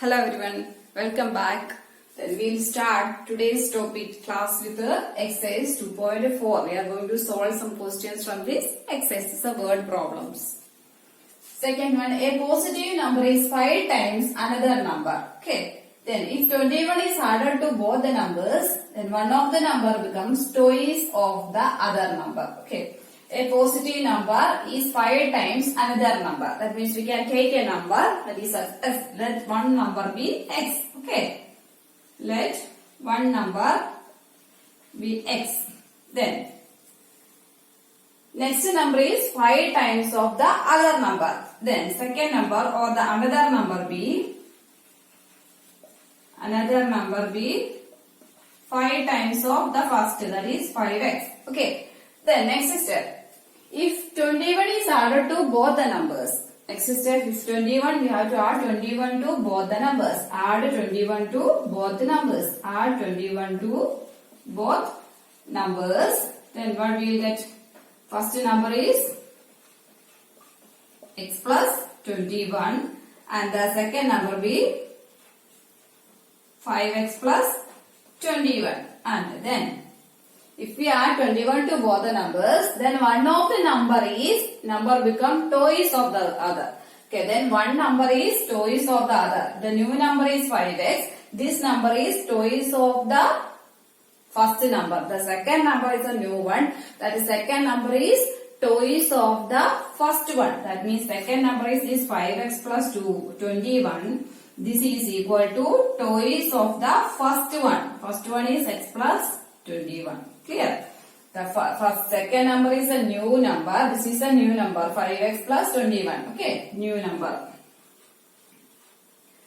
Hello everyone, welcome back. Then we'll start today's topic class with exercise 2.4. We are going to solve some questions from this exercise, the word problems. Second one, a positive number is 5 times another number. Okay. Then if 21 is added to both the numbers, then one of the number becomes twice of the other number. Okay. A positive number is 5 times another number. That means we can take a number that is f. Let one number be x. Okay. Let one number be x. Then next number is 5 times of the other number. Then second number or the another number be 5 times of the first, that is 5x. Okay. Then next step. If 21 is added to both the numbers. Next step, if 21, we have to add 21 to both the numbers. Add 21 to both the numbers. Add 21 to both numbers. Then what we will get? First number is x plus 21 and the second number be 5x plus 21. And then if we add 21 to both the numbers, then one of the number become twice of the other. Okay, then one number is twice of the other. The new number is 5x. This number is twice of the first number. The second number is a new one. That is second number is twice of the first one. That means second number is this 5x plus 21. This is equal to twice of the first one. First one is x plus 21. Clear? The second number is a new number. This is a new number. 5x plus 21. Okay. New number.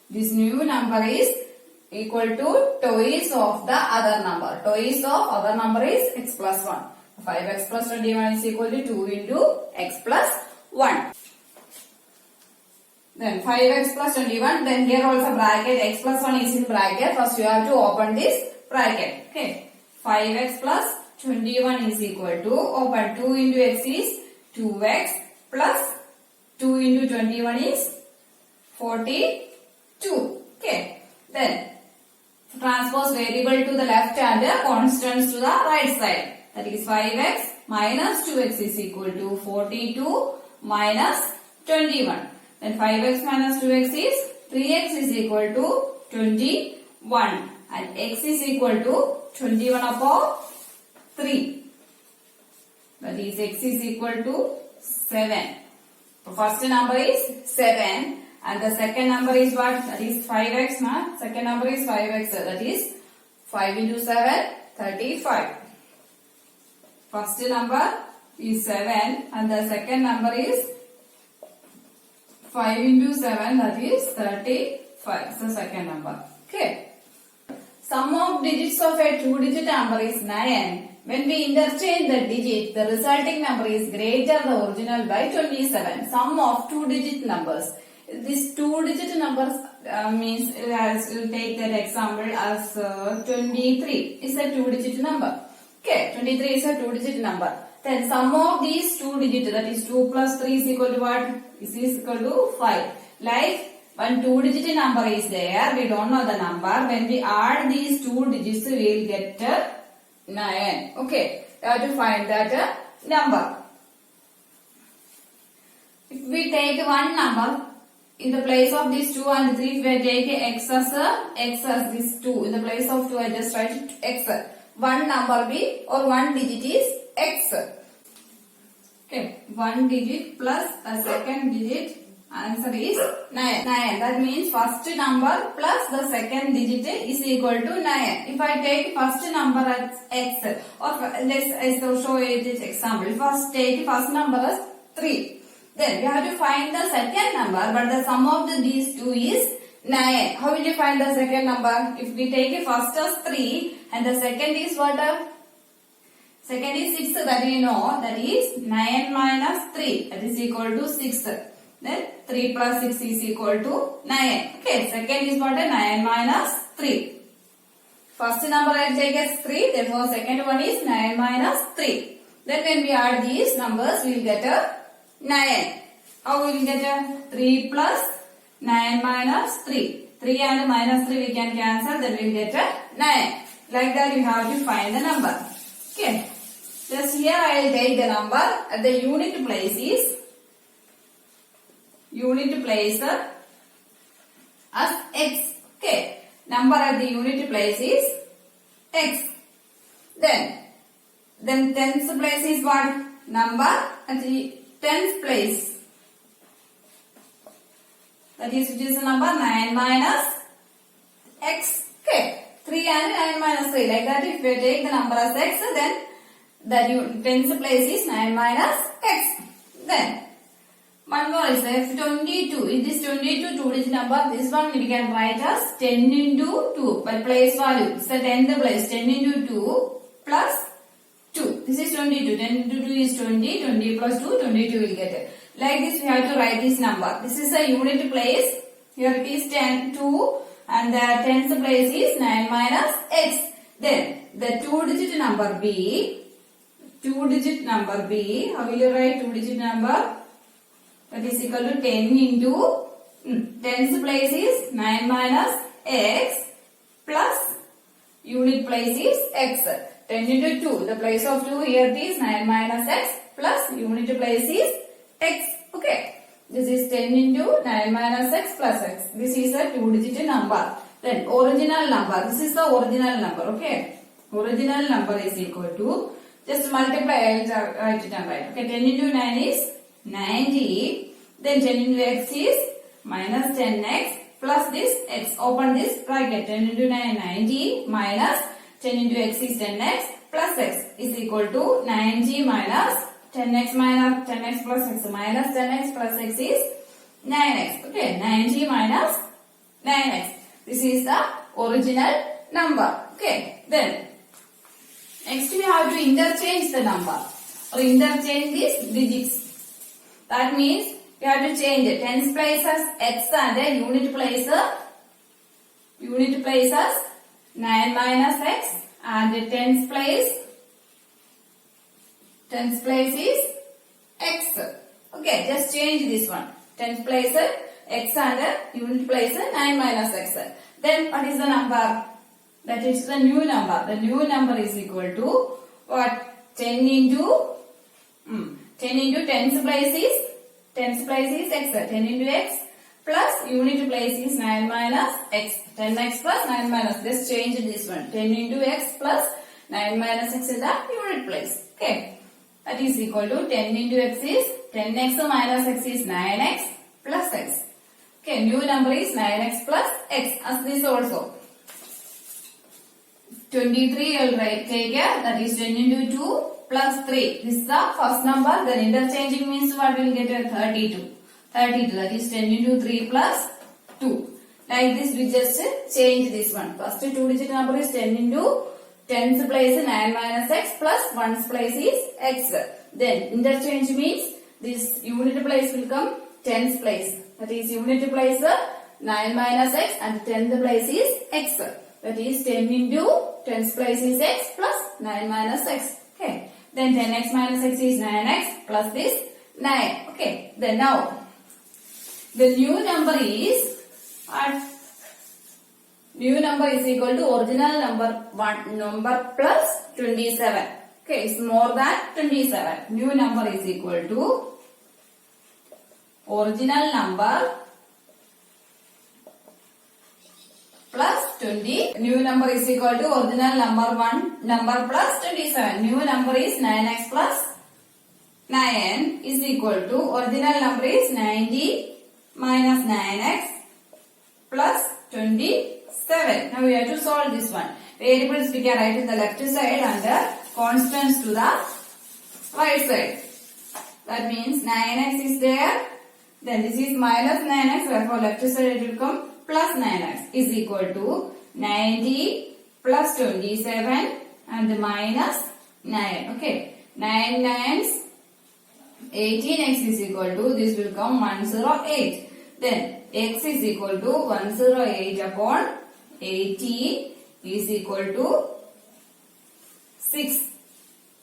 This new number is equal to twice of the other number. Twice of other number is x plus 1. 5x plus 21 is equal to 2 into x plus 1. Then 5x plus 21. Then here also bracket. X plus 1 is in bracket. First you have to open this bracket. Okay. 5x plus 21 is equal to, open 2 into x is 2x plus 2 into 21 is 42. Okay. Then transpose variable to the left and constants to the right side. That is 5x minus 2x is equal to 42 minus 21. Then 5x minus 2x is 3x is equal to 21 and x is equal to 21 upon 3. That is x is equal to 7. So first number is 7 and the second number is what? That is 5x. Second number is 5x. That is 5 into 7, 35. First number is 7 and the second number is 5 into 7, that is 35. So second number. Okay. Sum of digits of a two-digit number is 9. When we interchange the digit, the resulting number is greater than the original by 27. Sum of two-digit numbers. This two-digit numbers means, we'll take that example as 23 is a two-digit number. Okay, 23 is a two-digit number. Then sum of these two digits, that is 2 plus 3 is equal to what? Is equal to 5. Like, one two-digit number is there. We don't know the number. When we add these two digits, we will get 9. Okay. We have to find that number. If we take one number, in the place of these 2 and 3, we take x as this 2. In the place of 2, I just write x. One number be or one digit is x. Okay. One digit plus a second digit. Answer is 9. That means first number plus the second digit is equal to 9. If I take first number as x, or let's show you this example. First take first number as 3. Then we have to find the second number, but the sum of these two is 9. How will you find the second number? If we take first as 3 and the second is what? Second is 6, that we know, that is 9 minus 3, that is equal to 6. Then 3 plus 6 is equal to 9. Okay, second is what? 9 minus 3. First number I take as 3, therefore second one is 9 minus 3. Then when we add these numbers, we will get a 9. How we will get a 3 plus 9 minus 3. 3 and minus 3 we can cancel, then we will get a 9. Like that you have to find the number. Okay. Just here I will take the number at the unit place as x. Okay. Number at the unit place is x. Then tens place is what? Number at the tens place. That is, which is the number 9 minus x. Okay. 3 and 9 minus 3. Like that, if we take the number as x, then the tens place is 9 minus x. Then one more is f22. In this 22 two-digit number, this one we can write as 10 into 2 by place value. So 10th place, 10 into 2 plus 2. This is 22. 10 into 2 is 20. 20 plus 2, 22 will get it. Like this, we have to write this number. This is a unit place. Here it is 10, 2, and the tens place is 9 minus x. Then the two-digit number b. How will you write two-digit number? That is equal to 10 into tens place is 9 minus x plus unit place is x. 10 into 2. The place of 2 here is 9 minus x plus unit place is x. Okay. This is 10 into 9 minus x plus x. This is a two-digit number. Then original number. This is the original number. Okay. Original number is equal to, just multiply, I will write it down right. Okay. 10 into 9 is 90. Then 10 into x is minus 10x plus this x. Open this bracket. 10 into 9 90 minus 10 into x is 10x plus x is equal to 90 minus 10x minus 10x plus x minus 10x plus x is 9x. Okay, 90 minus 9x. This is the original number. Okay, then next we have to interchange the number or interchange these digits. That means we have to change it. Tens place as x and a unit place as 9 minus x, and the tens place is x. Okay, just change this one. Tens place x and a unit place 9 minus x. Then what is the number? That is the new number. The new number is equal to what? 10 into tens place is x. 10 into x plus unit place is 9 minus x. 10x plus 9 minus. Just change this one. 10 into x plus 9 minus x is the unit place. Okay. That is equal to 10 into x is 10x minus x is 9x plus x. Okay. New number is 9x plus x as this also. 23 I will take here. That is 10 into 2 plus 3. This is the first number. Then interchanging means what we will get a 32. 32, that is 10 into 3 plus 2. Like this we just change this one. First two-digit number is 10 into tens place 9 minus x plus ones place is x. Then interchange means this unit place will come tens place. That is unit place 9 minus x and tenth place is x. That is 10 into tens place is x plus 9 minus x. Okay. Then 10x minus x is 9x plus this 9. Okay. Then now the new number is what? New number is equal to original number plus 27. Okay, it's more than 27. New number is equal to original number plus 20. New number is equal to original number plus 27. New number is 9x plus 9 is equal to original number is 90 minus 9x plus 27. Now we have to solve this one. Variables we can write in the left side and constants to the right side. That means 9x is there. Then this is minus 9x. Therefore left side it will come plus 9x is equal to 90 plus 27 and minus 9. Okay. 9 nines 18x is equal to, this will come 108. Then x is equal to 108 upon 18 is equal to 6.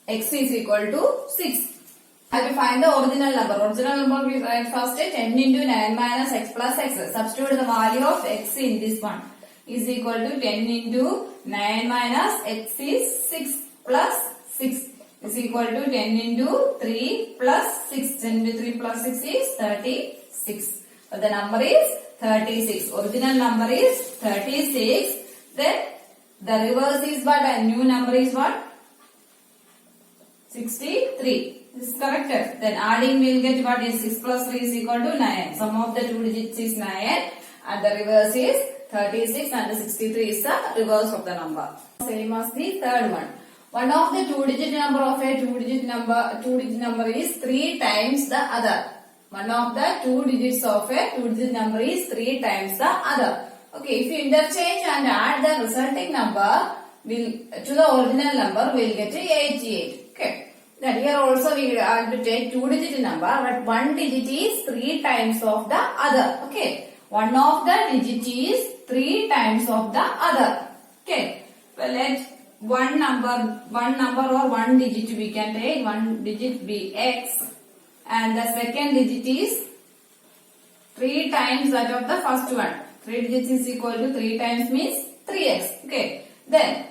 X is equal to 6. Have to find the original number. Original number we write first 10 into 9 minus x plus x. Substitute the value of x in this one is equal to 10 into 9 minus x is 6 plus 6 is equal to 10 into 3 plus 6. 10 into 3 plus 6 is 36. So the number is 36. Original number is 36. Then the reverse is what? And new number is what? 63. This is correct. Then adding we will get what is 6 plus 3 is equal to 9. Sum of the two digits is 9 and the reverse is 36 and the 63 is the reverse of the number. Same as the third one. One of the two-digit number of a two-digit number is 3 times the other. One of the two digits of a two-digit number is 3 times the other. Okay, if you interchange and add the resulting number to the original number, we will get 88. Okay. Then here also we have to take two-digit number, but one digit is 3 times of the other. Okay. One of the digit is 3 times of the other. Okay. Well, let one number or one digit we can take. One digit be x, and the second digit is 3 times that of the first one. 3 digits is equal to 3 times means 3x. Okay. Then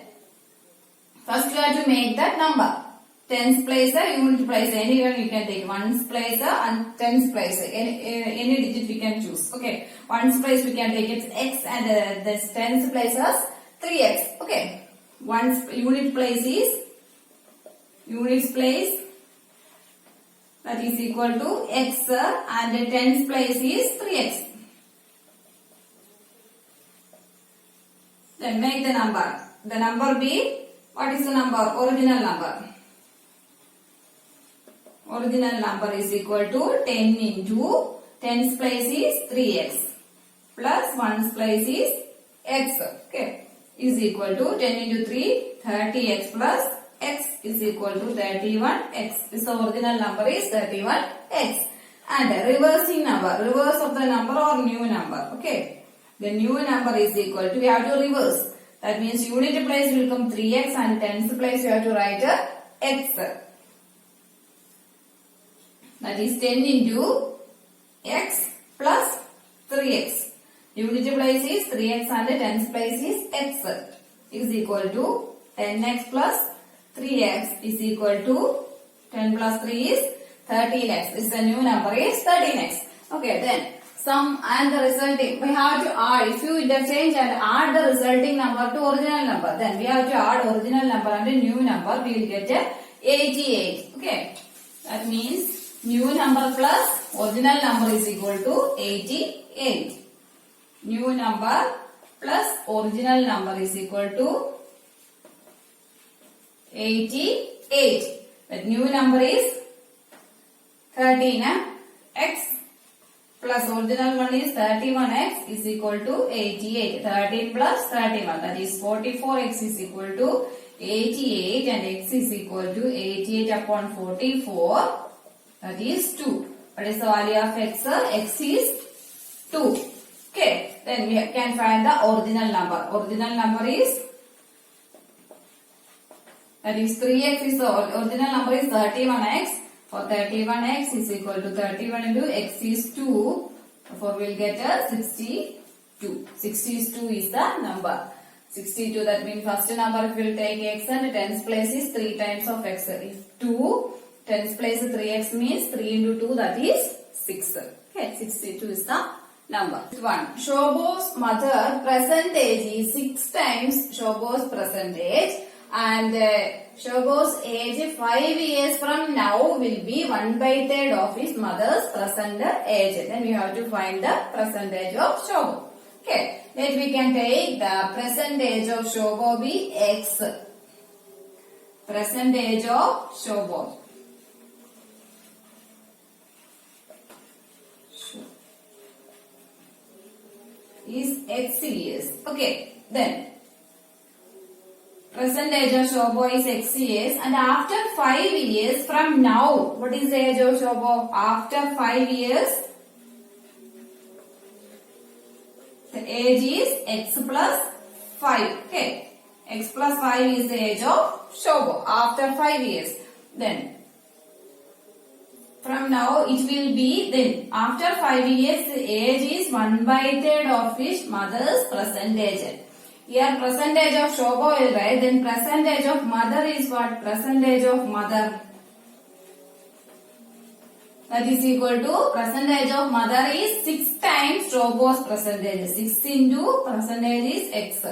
first you have to make that number. Tens place, unit place, anyone you can take. Ones place and tens place. Any digit we can choose. Okay. Ones place we can take it x and the tens place is 3x. Okay. Ones unit place is units place that is equal to x and the tens place is 3x. Then make the number. The number be, what is the number? Original number. Original number is equal to 10 into tens place is 3x plus ones place is x. Okay. Is equal to 10 into 3, 30x plus x is equal to 31x. This original number is 31x. And reversing number, reverse of the number or new number. Okay. The new number is equal to, we have to reverse. That means unit place will come 3x and tens place you have to write x. That is 10 into x plus 3x. Unit place is 3x and the tens place is x is equal to 10x plus 3x is equal to 10 plus 3 is 13x. This is the new number is 13x. Okay, then sum and the resulting. We have to add. If you interchange and add the resulting number to original number, then we have to add original number and a new number. We will get 88. Okay, that means new number plus original number is equal to 88. New number plus original number is equal to 88. That new number is 13x plus original one is 31x is equal to 88. 13 plus 31, that is 44x is equal to 88 and x is equal to 88 upon 44, that is 2. What is the value of x? X is 2. Okay, then we can find the original number. Original number is, that is 3x is the original number is 31x. For 31x is equal to 31 into x is 2. Therefore we will get 62. 62 is the number. 62, that means first number if we will take x and tens place is 3 times of x. If 2 tens place 3x means 3 into 2, that is 6. Okay, 62 is the number. 1. Shobo's mother present age is 6 times Shobo's present age, and Shobo's age 5 years from now will be 1/3 of his mother's present age. Then we have to find the present age of Shobo. Okay, then we can take the present age of Shobo be x. Present age of Shobo is x years. Okay, then present age of Shobo is x years, and after 5 years from now, what is the age of Shobo? After 5 years, the age is x plus 5. Okay, x plus 5 is the age of Shobo after 5 years. Then from now it will be then after 5 years age is 1/3 of his mother's present age. Here percentage of Shobha will write, then percentage of mother is what? Percentage of mother. That is equal to percentage of mother is 6 times Shobha's percentage. 6 into percentage is x.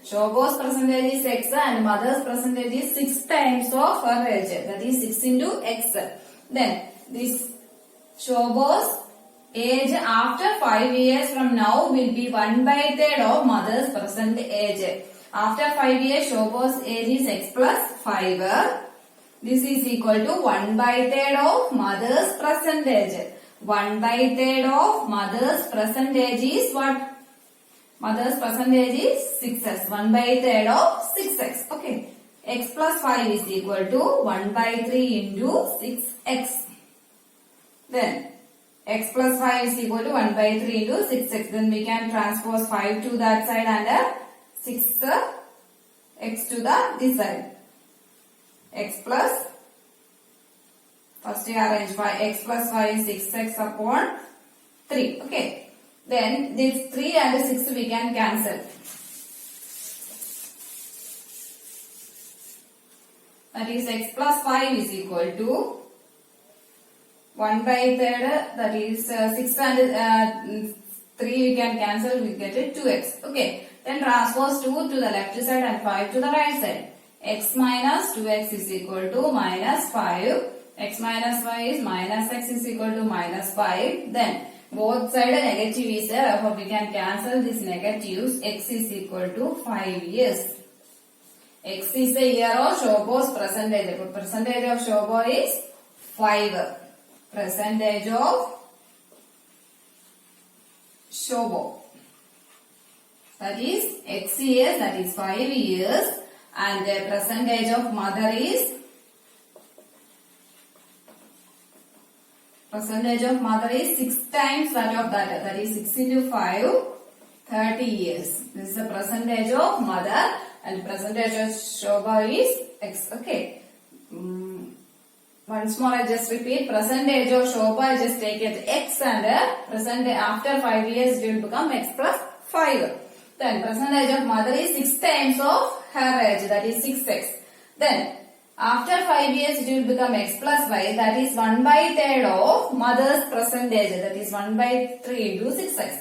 Shobha's percentage is x and mother's percentage is 6 times of her age. That is 6 into x. Then this Shobha's age after 5 years from now will be 1/3 of mother's present age. After 5 years Shobha's age is x plus 5. This is equal to 1/3 of mother's present age. 1/3 of mother's present age is what? Mother's present age is 6x. 1/3 of 6x. Okay. X plus 5 is equal to 1/3 into 6x. Then x plus 5 is equal to 1/3 into 6x. Then we can transpose 5 to that side and 6x to this side. X plus, first we arrange 5, x plus 5 is 6x upon 3. Okay. Then this 3 and 6 we can cancel. That is x plus 5 is equal to 1/3, that is 6 and 3 we can cancel, we get it 2x. Okay. Then transpose 2 to the left side and 5 to the right side. X minus 2x is equal to minus 5. X minus 5 is minus x is equal to minus 5. Then both sides negative is there. Therefore we can cancel these negatives. X is equal to 5 years. X is the year of Shobha's percentage. The percentage of Shobha is 5. Percentage of Shobha. That is x years, that is 5 years. And the percentage of mother is 6 times that of that. That is 6 into 5, 30 years. This is the percentage of mother and percentage of Shobha is x. Okay. Once more I just repeat. Percentage of Shobha I just take it x and percentage after 5 years it will become x plus 5. Then percentage of mother is 6 times of her age, that is 6x. Then after 5 years it will become x plus 5, that is 1/3 of mother's present age, that is 1/3 into 6x.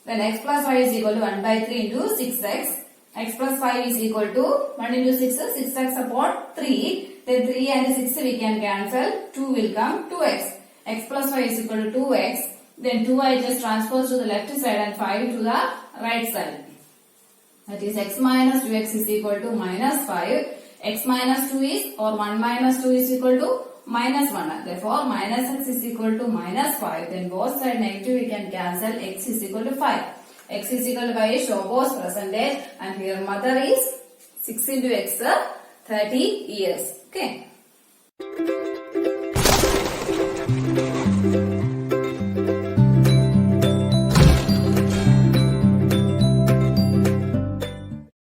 Then x plus 5 is equal to 1/3 into 6x. X plus 5 is equal to 1 into 6 is 6x upon 3. Then 3 and 6 we can cancel. 2 will come 2x. X plus 5 is equal to 2x. Then 2 I just transpose to the left side and 5 to the right side. That is x minus 2x is equal to minus 5. X minus 2 is, or 1 minus 2 is equal to minus 1. Therefore, minus x is equal to minus 5. Then both sides negative we can cancel. X is equal to 5. X is equal to 5 is Shobha's percentage. And here mother is 6 into x, 30 years. Okay.